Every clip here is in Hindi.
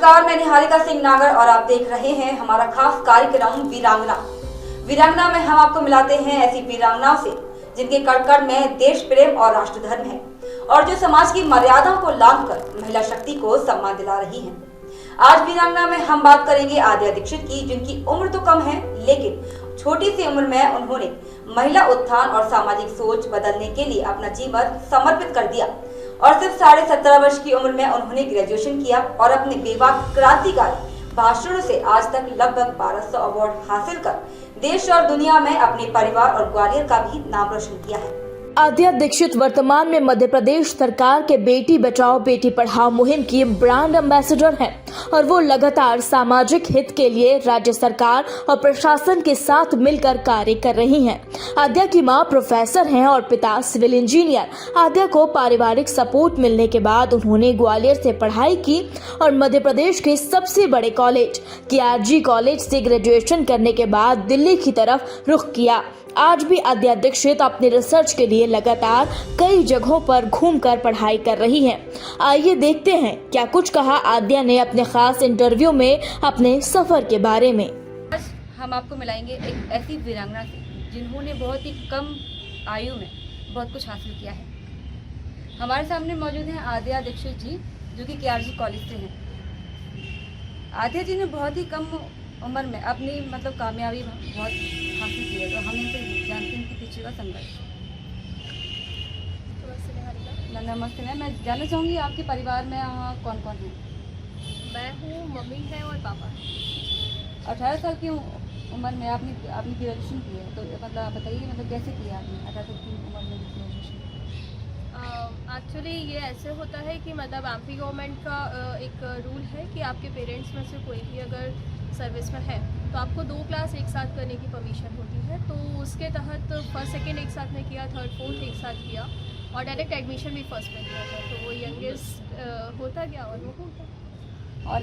नमस्कार, मैं निहारिका सिंह नागर और आप देख रहे हैं हमारा खास कार्यक्रम वीरांगना। वीरांगना में हम आपको मिलाते हैं ऐसी वीरांगनाओं से जिनके कड़ में देश प्रेम और राष्ट्र धर्म है और जो समाज की मर्यादाओं को लांघकर महिला शक्ति को सम्मान दिला रही हैं। आज वीरांगना में हम बात करेंगे आद्या दीक्षित की, जिनकी उम्र तो कम है लेकिन छोटी सी उम्र में उन्होंने महिला उत्थान और सामाजिक सोच बदलने के लिए अपना जीवन समर्पित कर दिया और सिर्फ 17.5 वर्ष की उम्र में उन्होंने ग्रेजुएशन किया और अपने बेबाक क्रांतिकारी भाषणों से आज तक लगभग 1200 अवार्ड हासिल कर देश और दुनिया में अपने परिवार और ग्वालियर का भी नाम रोशन किया है। आद्या दीक्षित वर्तमान में मध्य प्रदेश सरकार के बेटी बचाओ बेटी पढ़ाओ मुहिम की ब्रांड एम्बेसडर हैं और वो लगातार सामाजिक हित के लिए राज्य सरकार और प्रशासन के साथ मिलकर कार्य कर रही हैं। आद्या की मां प्रोफेसर हैं और पिता सिविल इंजीनियर। आद्या को पारिवारिक सपोर्ट मिलने के बाद उन्होंने ग्वालियर से पढ़ाई की और मध्य प्रदेश के सबसे बड़े कॉलेज KRG कॉलेज से ग्रेजुएशन करने के बाद दिल्ली की तरफ रुख किया। आज भी आद्या दीक्षित अपने रिसर्च के लिए लगातार कई जगहों पर घूमकर पढ़ाई कर रही हैं। आइए देखते हैं क्या कुछ कहा आद्या ने अपने खास इंटरव्यू में अपने सफर के बारे में। आज हम आपको मिलाएंगे एक ऐसी वीरांगना से जिन्होंने बहुत ही कम आयु में बहुत कुछ हासिल किया है। हमारे सामने मौजूद हैं आद्या दीक्षित जी, जो कि KRG कॉलेज से हैं। आद्या जी ने बहुत ही कम उम्र में अपनी कामयाबी बहुत हासिल की है, तो हम इनसे जानते हैं कि पीछे का संघर्ष। नमस्ते मैम, मैं जानना चाहूँगी आपके परिवार में कौन कौन है? मैं हूँ, मम्मी है और पापा है। 18 साल की उम्र में आपने ग्रेजुएशन की है, तो बताइए कैसे किया आपने 18 साल की उम्र में ग्रेजुएशन? एक्चुअली ये ऐसे होता है कि एमपी गवर्नमेंट का एक रूल है कि आपके पेरेंट्स में से कोई भी अगर सर्विस में है तो आपको 2 क्लास एक साथ करने की परमिशन होती है। तो उसके तहत फर्स्ट सेकेंड एक साथ में किया, थर्ड फोर्थ एक साथ किया और डायरेक्ट एडमिशन भी फर्स्ट में दिया था। तो वो यंगेस्ट होता गया और वो हो गया। और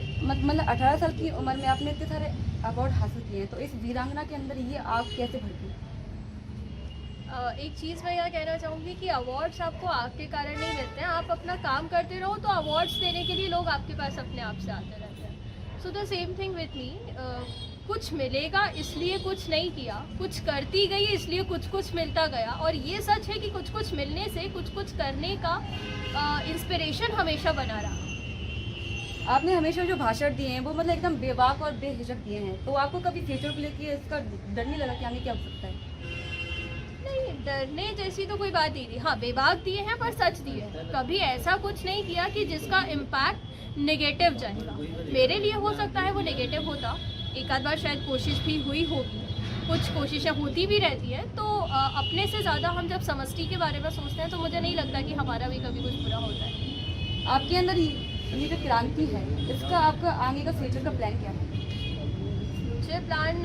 18 साल की उम्र में आपने इतने सारे अवार्ड हासिल किए हैं, तो इस वीरांगना के अंदर ये आप कैसे भरती हैं? एक चीज़ मैं यह कहना चाहूँगी कि अवार्ड्स आपको आपके कारण नहीं मिलते हैं। आप अपना काम करते रहो तो अवार्ड्स देने के लिए लोग आपके पास अपने आप से आते रहते हैं। So the same thing with me, कुछ मिलेगा इसलिए कुछ नहीं किया, कुछ करती गई इसलिए कुछ मिलता गया। और ये सच है कि कुछ मिलने से कुछ करने का इंस्पिरेशन हमेशा बना रहा। आपने हमेशा जो भाषण दिए हैं वो एकदम बेबाक और बेहिचक दिए हैं, तो आपको कभी फ्यूचर को लेकर इसका डर नहीं लगा कि आगे क्या हो सकता है? नहीं, डरने जैसी तो कोई बात नहीं थी। हाँ, बेबाक दिए हैं पर सच दिए हैं। कभी ऐसा कुछ नहीं किया कि जिसका इम्पैक्ट नेगेटिव जाएगा। मेरे लिए हो सकता है वो नेगेटिव होता, एक आध बार शायद कोशिश भी हुई होगी, कुछ कोशिशें होती भी रहती है। तो अपने से ज़्यादा हम जब समष्टि के बारे में सोचते हैं तो मुझे नहीं लगता कि हमारा भी कभी कुछ बुरा होता है। आपके अंदर ये जो क्रांति है, इसका आपका आगे का फ्यूचर का प्लान क्या है? फ्यूचर प्लान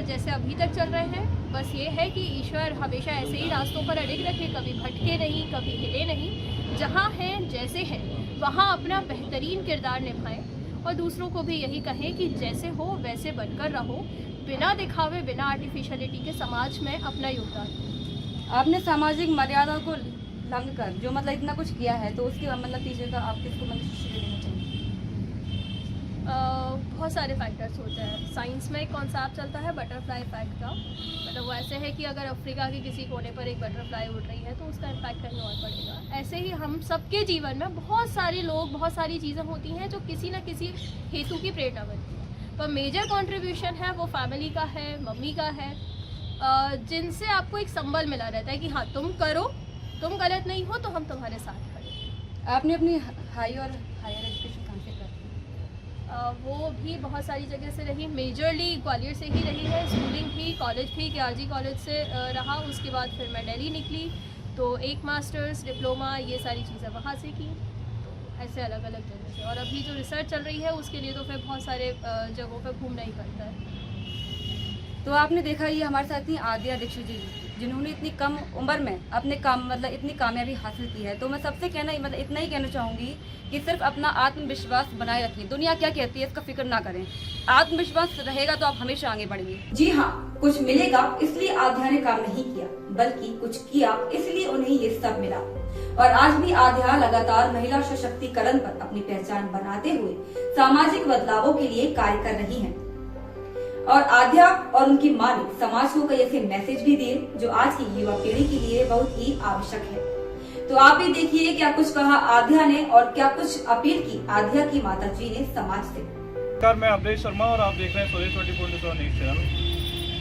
जैसे अभी तक चल रहे हैं, बस ये है कि ईश्वर हमेशा ऐसे ही रास्तों पर अडिग रखे, कभी भटके नहीं, कभी हिले नहीं। जहाँ हैं जैसे हैं वहाँ अपना बेहतरीन किरदार निभाएं और दूसरों को भी यही कहें कि जैसे हो वैसे बनकर रहो, बिना दिखावे बिना आर्टिफिशियलिटी के समाज में अपना योगदान। आपने सामाजिक मर्यादा को लंघ कर जो इतना कुछ किया है, तो उसके पीछे का आप किसको श्रेय देना चाहिए? बहुत सारे फैक्टर्स होते हैं। साइंस में एक कॉन्सेप्ट चलता है बटरफ्लाई इफेक्ट का। वो ऐसे है कि अगर अफ्रीका के किसी कोने पर एक बटरफ्लाई उड़ रही है तो उसका इम्पैक्ट कहीं और पड़ेगा। ऐसे ही हम सबके जीवन में बहुत सारे लोग, बहुत सारी चीज़ें होती हैं जो किसी न किसी हेतु की प्रेरणा बनती है। पर मेजर कंट्रीब्यूशन है वो फैमिली का है, मम्मी का है, जिनसे आपको एक संबल मिला रहता है कि हाँ तुम करो, तुम गलत नहीं हो तो हम तुम्हारे साथ खड़े। आपने अपनी हाई और हायर एजुकेशन कहाँ से प्राप्त की? वो भी बहुत सारी जगह से रही, मेजरली ग्वालियर से ही रही है। स्कूलिंग भी, कॉलेज भी KRG कॉलेज से रहा। उसके बाद फिर मैं दिल्ली निकली तो एक मास्टर्स, डिप्लोमा, ये सारी चीज़ें वहाँ से की। तो ऐसे अलग अलग जगह से। और अभी जो रिसर्च चल रही है उसके लिए तो फिर बहुत सारे जगहों पर घूमना ही पड़ता है। तो आपने देखा ये हमारे साथ ही आद्या दीक्षित जी, जिन्होंने इतनी कम उम्र में अपने काम इतनी कामयाबी हासिल की है। तो मैं सबसे इतना ही कहना चाहूँगी कि सिर्फ अपना आत्मविश्वास बनाए रखें। दुनिया क्या कहती है इसका फिक्र ना करें। आत्मविश्वास रहेगा तो आप हमेशा आगे बढ़ेंगे। जी हाँ, कुछ मिलेगा इसलिए आद्या ने काम नहीं किया, बल्कि कुछ किया इसलिए उन्हें ये सब मिला। और आज भी आध्या लगातार महिला सशक्तिकरण पर अपनी पहचान बनाते हुए सामाजिक बदलावों के लिए कार्य कर रही हैं। और आध्या और उनकी मां ने समाज को कई ऐसे मैसेज भी दिए जो आज की युवा पीढ़ी के लिए बहुत ही आवश्यक है। तो आप भी देखिए क्या कुछ कहा आध्या ने और क्या कुछ अपील की आध्या की माताजी ने समाज से। नमस्कार, मैं अवधेश शर्मा और आप देख रहे हैं स्वदेश 24/7 न्यूज़ चैनल।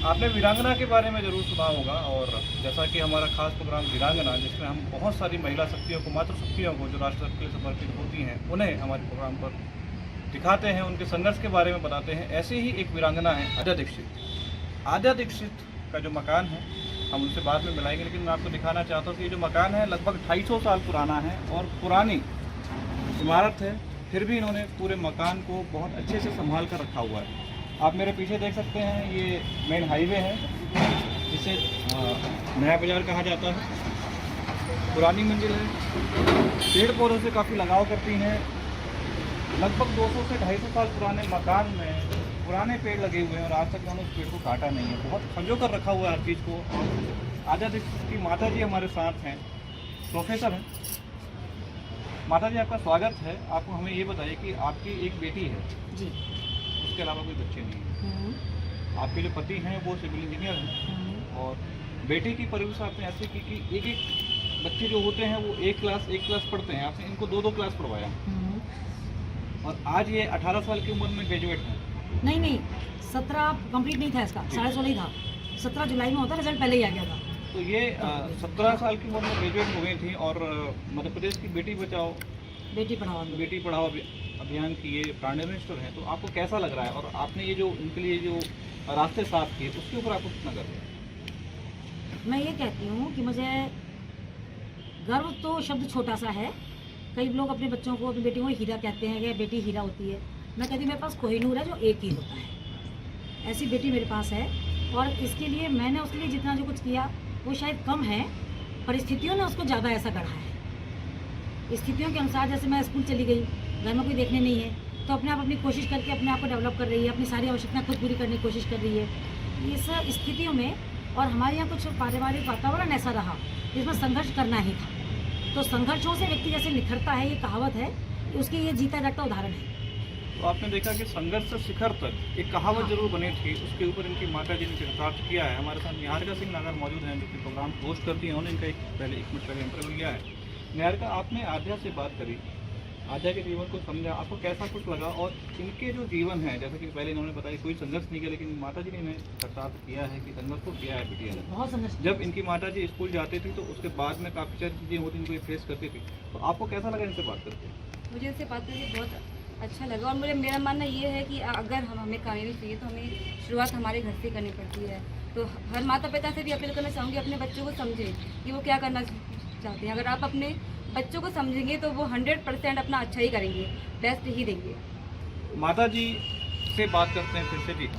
आपने वीरांगना के बारे में जरूर सुना होगा और जैसा कि हमारा खास प्रोग्राम वीरांगना, जिसमें हम बहुत सारी महिला शक्तियों को, मातृ शक्तियों को जो राष्ट्र के लिए समर्पित होती हैं, उन्हें हमारे प्रोग्राम पर दिखाते हैं, उनके संघर्ष के बारे में बताते हैं। ऐसे ही एक वीरांगना है आध्या दीक्षित। आध्या दीक्षित का जो मकान है हम उनसे बाद में मिलाएंगे, लेकिन मैं आपको दिखाना चाहता हूँ कि ये जो मकान है लगभग 250 साल पुराना है और पुरानी इमारत है, फिर भी इन्होंने पूरे मकान को बहुत अच्छे से संभाल कर रखा हुआ है। आप मेरे पीछे देख सकते हैं, ये मेन हाईवे है जिसे नया बाजार कहा जाता है। पुरानी मंजिल है, पेड़ पौधों से काफ़ी लगाव करती हैं। लगभग 200 से 250 साल पुराने मकान में पुराने पेड़ लगे हुए हैं और आज तक उन्होंने उस पेड़ को काटा नहीं है। बहुत संजो कर रखा हुआ है हर चीज़ को। आध्या दीक्षित की माता जी हमारे साथ हैं, प्रोफेसर हैं। माता जी, आपका स्वागत है। आपको हमें ये बताइए कि आपकी एक बेटी है जी, उसके अलावा कोई बच्चे नहीं हैं। आपके जो पति हैं वो सिविल इंजीनियर हैं और बेटी की परवरिश आपने ऐसे की कि एक एक बच्चे जो होते हैं वो एक क्लास पढ़ते हैं, आपने इनको 2 क्लास पढ़वाया और आज ये 18 साल की उम्र में ग्रेजुएट हैं। नहीं 17 कंप्लीट नहीं था इसका, 16.5 ही था। 17 जुलाई में होता, रिजल्ट पहले ही आ गया था। तो ये 17 साल की उम्र में ग्रेजुएट हो गई थी और मध्य प्रदेश की बेटी बचाओ बेटी पढ़ाओ अभियान की ये प्राइम मिनिस्टर हैं। तो आपको कैसा लग रहा है और आपने ये जो इनके लिए जो रास्ते साफ किए उसके ऊपर आपको कितना गर्व है? मैं ये कहती हूँ कि मुझे गर्व तो शब्द छोटा सा है। कई लोग अपने बच्चों को, अपनी बेटी को हीरा कहते हैं, या बेटी हीरा होती है। मैं कहती हूँ मेरे पास कोहिनूर है जो एक ही होता है। ऐसी बेटी मेरे पास है और इसके लिए मैंने उसके लिए जितना जो कुछ किया वो शायद कम है, परिस्थितियों ने उसको ज़्यादा ऐसा गढ़ा है। स्थितियों के अनुसार जैसे मैं स्कूल चली गई, घर में कोई देखने नहीं है, तो अपने आप अपनी कोशिश करके अपने आप को डेवलप कर रही है, अपनी सारी आवश्यकताएं खुद पूरी करने की कोशिश कर रही है। इस स्थितियों में और हमारे यहाँ कुछ पारिवारिक वातावरण ऐसा रहा जिसमें संघर्ष करना ही था। तो संघर्षों से व्यक्ति जैसे निखरता है, ये कहावत है, उसकी ये जीता जागता उदाहरण है। तो आपने देखा कि संघर्ष से शिखर तक एक कहावत जरूर बनी थी, उसके ऊपर इनकी माता जी ने चरितार्थ किया है। हमारे साथ निहारिका सिंह नागर मौजूद हैं जो कि प्रोग्राम होस्ट करती हैं। उन्होंने इनका एक मिनट पहले इंटरव्यू लिया है। निहारिका, आपने आध्या से बात करी, आध्या के जीवन को समझा, आपको कैसा कुछ लगा? और इनके जो जीवन है, जैसे कि पहले इन्होंने बताया कोई संघर्ष नहीं किया, लेकिन माता जी ने इन्हें चरितार्थ किया है कि संघर्ष तो किया है बिटिया ने। बहुत संघर्ष। जब इनकी माता जी स्कूल जाती थी तो उसके बाद में काफ़ी सारी चीज़ें होती इनको फेस करती थी, तो आपको कैसा लगा इनसे बात करके? मुझे इनसे बात करके बहुत अच्छा लगा और मेरा मानना ये है कि अगर हमें कामयाबी चाहिए तो हमें शुरुआत हमारे घर से करनी पड़ती है। तो हर माता पिता से भी अपील करना चाहूँगी, अपने बच्चों को समझें कि वो क्या करना चाहते हैं। अगर आप अपने बच्चों को समझेंगे तो वो 100% अपना अच्छा ही करेंगे, बेस्ट ही देंगे। माता जी से बात करते हैं फिर से जी।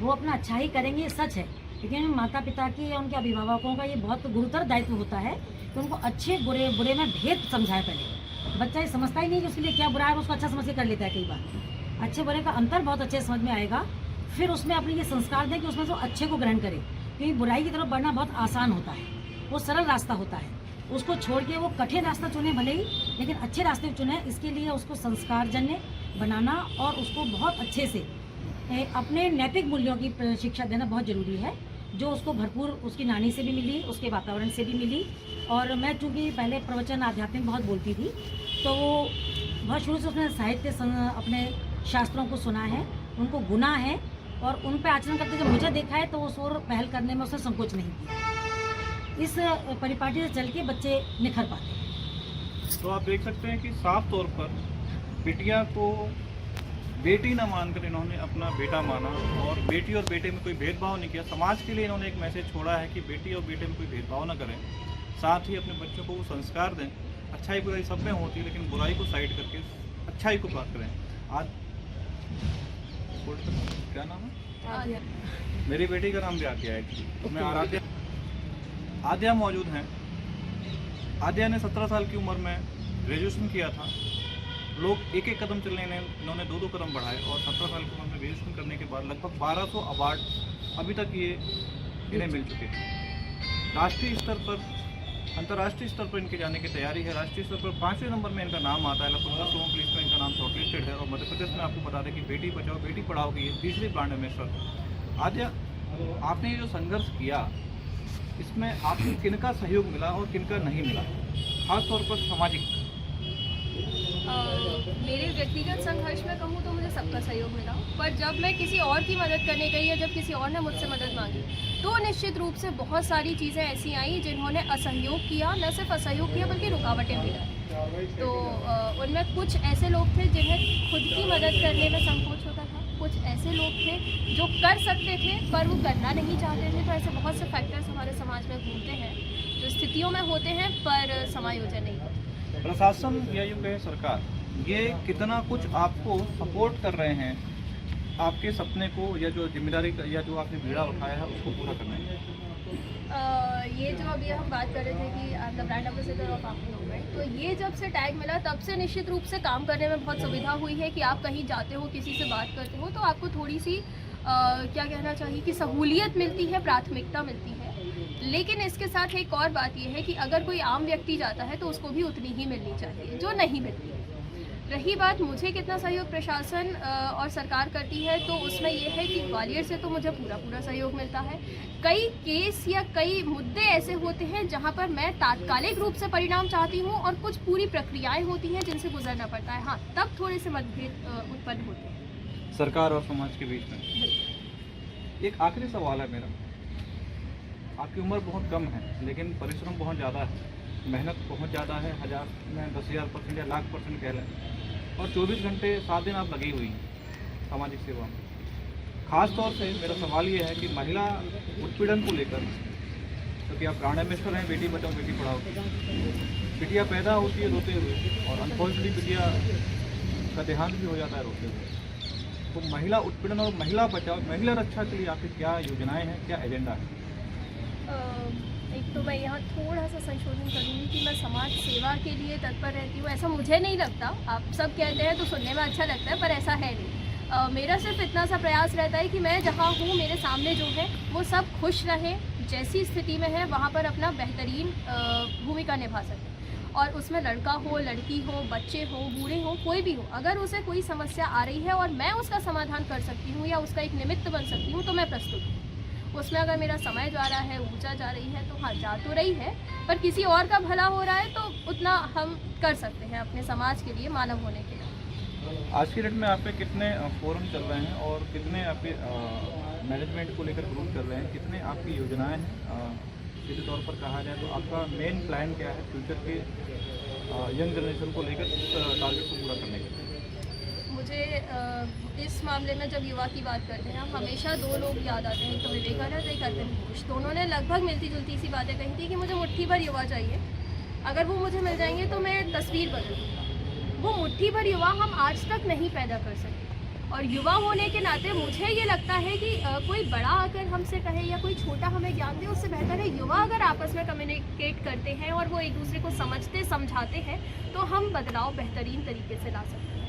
वो अपना अच्छा ही करेंगे, ये सच है। लेकिन माता पिता की या उनके अभिभावकों का ये बहुत गुरुतर दायित्व होता है कि उनको अच्छे बुरे में भेद समझाए। पहले बच्चा ये समझता ही नहीं कि उसके लिए क्या बुरा है, उसको अच्छा समझ के कर लेता है। कई बार अच्छे बुरे का अंतर बहुत अच्छे समझ में आएगा, फिर उसमें अपने ये संस्कार दें कि उसमें से अच्छे को ग्रहण करे। क्योंकि बुराई की तरफ बढ़ना बहुत आसान होता है, वो सरल रास्ता होता है। उसको छोड़ के वो कठिन रास्ता चुने भले ही, लेकिन अच्छे रास्ते चुने। इसके लिए उसको संस्कारजन्य बनाना और उसको बहुत अच्छे से अपने नैतिक मूल्यों की शिक्षा देना बहुत ज़रूरी है, जो उसको भरपूर उसकी नानी से भी मिली, उसके वातावरण से भी मिली। और मैं चूँकि पहले प्रवचन आध्यात्मिक बहुत बोलती थी, तो बहुत शुरू से उसने साहित्य अपने शास्त्रों को सुना है, उनको गुना है और उन पर आचरण करते जब मुझे देखा है तो उस ओर पहल करने में उसने संकोच नहीं किया। इस परिपाटी से चल के बच्चे निखर पाते हैं। तो आप देख सकते हैं कि साफ तौर पर बिटिया को बेटी न मानकर इन्होंने अपना बेटा माना और बेटी और बेटे में कोई भेदभाव नहीं किया। समाज के लिए इन्होंने एक मैसेज छोड़ा है कि बेटी और बेटे में कोई भेदभाव न करें, साथ ही अपने बच्चों को वो संस्कार दें। अच्छाई बुराई सब में होती है, लेकिन बुराई को साइड करके अच्छाई को बात करें। आज क्या नाम है? मेरी बेटी का नाम भी आध्या है। मैं आध्या मौजूद हैं। आध्या ने 17 साल की उम्र में ग्रेजुएशन किया था। लोग एक कदम चलने ने इन्होंने 2 कदम बढ़ाए और 17 साल की उम्र में ग्रेजुएशन करने के बाद लगभग 1200 अवार्ड अभी तक ये इन्हें मिल चुके हैं। राष्ट्रीय स्तर पर अंतर्राष्ट्रीय स्तर पर इनके जाने की तैयारी है। राष्ट्रीय स्तर पर 5वें नंबर में इनका नाम आता है। लगभग 10 लोगों की लिस्ट में इनका नाम शॉर्टलिस्टेड है। और मध्य प्रदेश में आपको बता दें कि बेटी बचाओ बेटी पढ़ाओ की ये तीसरी ब्रांड एम्बेसडर। आज आपने ये जो संघर्ष किया, इसमें आपको किनका सहयोग मिला और किनका नहीं मिला, खासतौर पर सामाजिक? मेरे व्यक्तिगत संघर्ष में कहूँ तो मुझे सबका सहयोग मिला, पर जब मैं किसी और की मदद करने गई या जब किसी और ने मुझसे mदद मांगी तो निश्चित रूप से बहुत सारी चीज़ें ऐसी आई जिन्होंने असहयोग किया, न सिर्फ असहयोग किया बल्कि रुकावटें भी डाली। तो उनमें कुछ ऐसे लोग थे जिन्हें खुद की मदद करने में संकोच होता था, कुछ ऐसे लोग थे जो कर सकते थे पर वो करना नहीं चाहते थे। तो ऐसे बहुत से फैक्टर्स हमारे समाज में घूमते हैं जो स्थितियों में होते हैं पर समायोजन नहीं होते। प्रशासन या यूँ कहें सरकार, ये कितना कुछ आपको सपोर्ट कर रहे हैं आपके सपने को या जो जिम्मेदारी या जो आपने बीड़ा उठाया है उसको पूरा करने में? ये जो अभी हम बात कर रहे थे कि आप द ब्रांड एम्बेसडर ऑफ आपकी हो गए, तो ये जब से टैग मिला तब से निश्चित रूप से काम करने में बहुत सुविधा हुई है कि आप कहीं जाते हो, किसी से बात करते हो तो आपको थोड़ी सी क्या कहना चाहिए कि सहूलियत मिलती है, प्राथमिकता मिलती है। लेकिन इसके साथ एक और बात यह है कि अगर कोई आम व्यक्ति जाता है तो उसको भी उतनी ही मिलनी चाहिए जो नहीं मिलती है। रही बात मुझे कितना सहयोग प्रशासन और सरकार करती है, तो उसमें यह है कि ग्वालियर से तो मुझे पूरा सहयोग मिलता है। कई केस या कई मुद्दे ऐसे होते हैं जहां पर मैं तात्कालिक रूप से परिणाम चाहती हूं और कुछ पूरी प्रक्रियाएं होती हैं जिनसे गुजरना पड़ता है। हाँ, तब थोड़े से मतभेद उत्पन्न होते हैं सरकार और समाज के बीच में। एक आखिरी सवाल है मेरा, आपकी उम्र बहुत कम है लेकिन परिश्रम बहुत ज़्यादा है, मेहनत बहुत ज़्यादा है, 1000 में 10,000% या लाख % कह लें, और 24 घंटे 7 दिन आप लगी हुई हैं सामाजिक सेवा में। ख़ास तौर से मेरा सवाल ये है कि महिला उत्पीड़न को लेकर, क्योंकि आप ब्रांड एम्बेसडर हैं बेटी बचाओ बेटी पढ़ाओ, बिटिया पैदा होती है रोते हुए और अनफॉर्चुनेटली बिटिया का देहांत भी हो जाता है रोते हुए। तो महिला उत्पीड़न और महिला बचाओ, महिला रक्षा के लिए आपकी क्या योजनाएँ हैं, क्या एजेंडा है? एक तो मैं यहाँ थोड़ा सा संशोधन करूँगी कि मैं समाज सेवा के लिए तत्पर रहती हूँ, ऐसा मुझे नहीं लगता। आप सब कहते हैं तो सुनने में अच्छा लगता है पर ऐसा है नहीं। मेरा सिर्फ इतना सा प्रयास रहता है कि मैं जहाँ हूँ मेरे सामने जो है वो सब खुश रहें, जैसी स्थिति में है वहाँ पर अपना बेहतरीन भूमिका निभा सकें। और उसमें लड़का हो, लड़की हो, बच्चे हो, बूढ़े हो, कोई भी हो, अगर उसे कोई समस्या आ रही है और मैं उसका समाधान कर सकती हूँ या उसका एक निमित्त बन सकती हूँ तो मैं प्रस्तुत हूँ। उसमें अगर मेरा समय जा रहा है, ऊर्जा जा रही है तो हाँ, जा तो रही है, पर किसी और का भला हो रहा है तो उतना हम कर सकते हैं अपने समाज के लिए, मानव होने के लिए। आज की डेट में आप पे कितने फोरम चल रहे हैं और कितने आपके मैनेजमेंट को लेकर ग्रुप चल रहे हैं, कितने आपकी योजनाएं हैं? सीधे तौर पर कहा जाए तो आपका मेन प्लान क्या है फ्यूचर के यंग जनरेशन को लेकर टारगेट को पूरा करने के लिए? मुझे इस मामले में जब युवा की बात करते हैं हम हमेशा 2 लोग याद आते हैं, एक तो विवेकानंद, एक अरविंद घोष। दोनों ने लगभग मिलती जुलती सी बातें कही थी कि मुझे मुट्ठी भर युवा चाहिए, अगर वो मुझे मिल जाएंगे तो मैं तस्वीर बदल दूँगा। वो मुट्ठी भर युवा हम आज तक नहीं पैदा कर सके, और युवा होने के नाते मुझे ये लगता है कि कोई बड़ा आकर हमसे कहे या कोई छोटा हमें ज्ञान दे, उससे बेहतर है युवा अगर आपस में कम्युनिकेट करते हैं और वो एक दूसरे को समझते समझाते हैं तो हम बदलाव बेहतरीन तरीके से ला सकते हैं।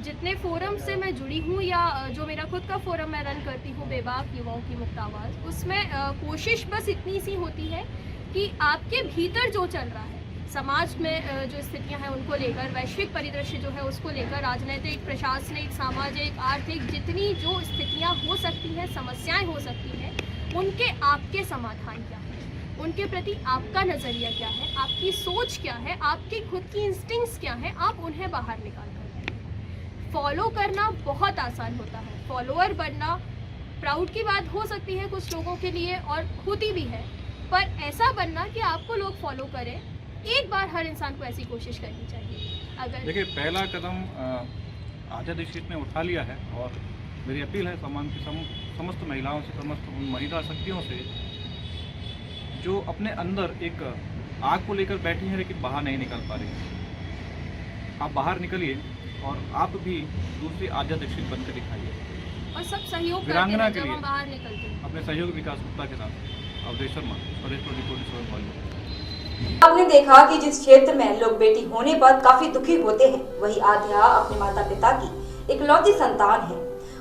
जितने फोरम से मैं जुड़ी हूँ या जो मेरा खुद का फोरम मैं रन करती हूँ बेबाक युवाओं की मुक्त आवाज़, उसमें कोशिश बस इतनी सी होती है कि आपके भीतर जो चल रहा है समाज में जो स्थितियां हैं उनको लेकर, वैश्विक परिदृश्य जो है उसको लेकर, राजनीतिक, प्रशासनिक, सामाजिक, आर्थिक जितनी जो स्थितियां हो सकती हैं, समस्याएं हो सकती हैं, उनके आपके समाधान क्या है, उनके प्रति आपका नज़रिया क्या है, आपकी सोच क्या है, आपकी खुद की इंस्टिंक्ट्स क्या है, आप उन्हें बाहर निकाल कर फॉलो करना बहुत आसान होता है। फॉलोअर बनना प्राउड की बात हो सकती है कुछ लोगों के लिए और होती भी है, पर ऐसा बनना कि आपको लोग फॉलो करें, एक बार हर इंसान को ऐसी कोशिश करनी चाहिए। अगर देखिए, पहला कदम आज़ादी शीट ने उठा लिया है और मेरी अपील है समाज की समस्त महिलाओं से, समस्त उन महिला शक्तियों से जो अपने अंदर एक आग को लेकर बैठी हैं लेकिन बाहर नहीं निकल पा रही। आप बाहर निकलिए और आप भी दूसरी आज़ादी शीट बनकर दिखाइए और सब सहयोग वीरांगना के जब लिए हम बाहर निकलते हैं। अपने सहयोग विकास गुप्ता के साथ अवधेश शर्मा, स्वदेश 24/7 कॉलेज। आपने देखा कि जिस क्षेत्र में लोग बेटी होने पर काफी दुखी होते हैं, वही आध्या अपने माता पिता की इकलौती संतान है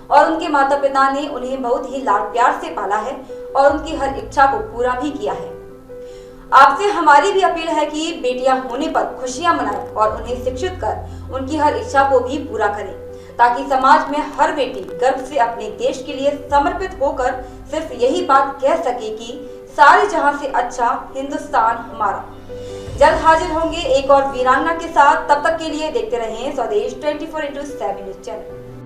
और उनके माता पिता ने उन्हें बहुत ही लाड प्यार से पाला है और उनकी हर इच्छा को पूरा भी किया है। आपसे हमारी भी अपील है कि बेटियां होने पर खुशियां मनाएं और उन्हें शिक्षित कर उनकी हर इच्छा को भी पूरा करें, ताकि समाज में हर बेटी गर्व से अपने देश के लिए समर्पित होकर सिर्फ यही बात कह सके कि सारे जहां से अच्छा हिंदुस्तान हमारा। जल्द हाजिर होंगे एक और वीरांगना के साथ, तब तक के लिए देखते रहें स्वदेश 24/7 न्यूज़ चैनल।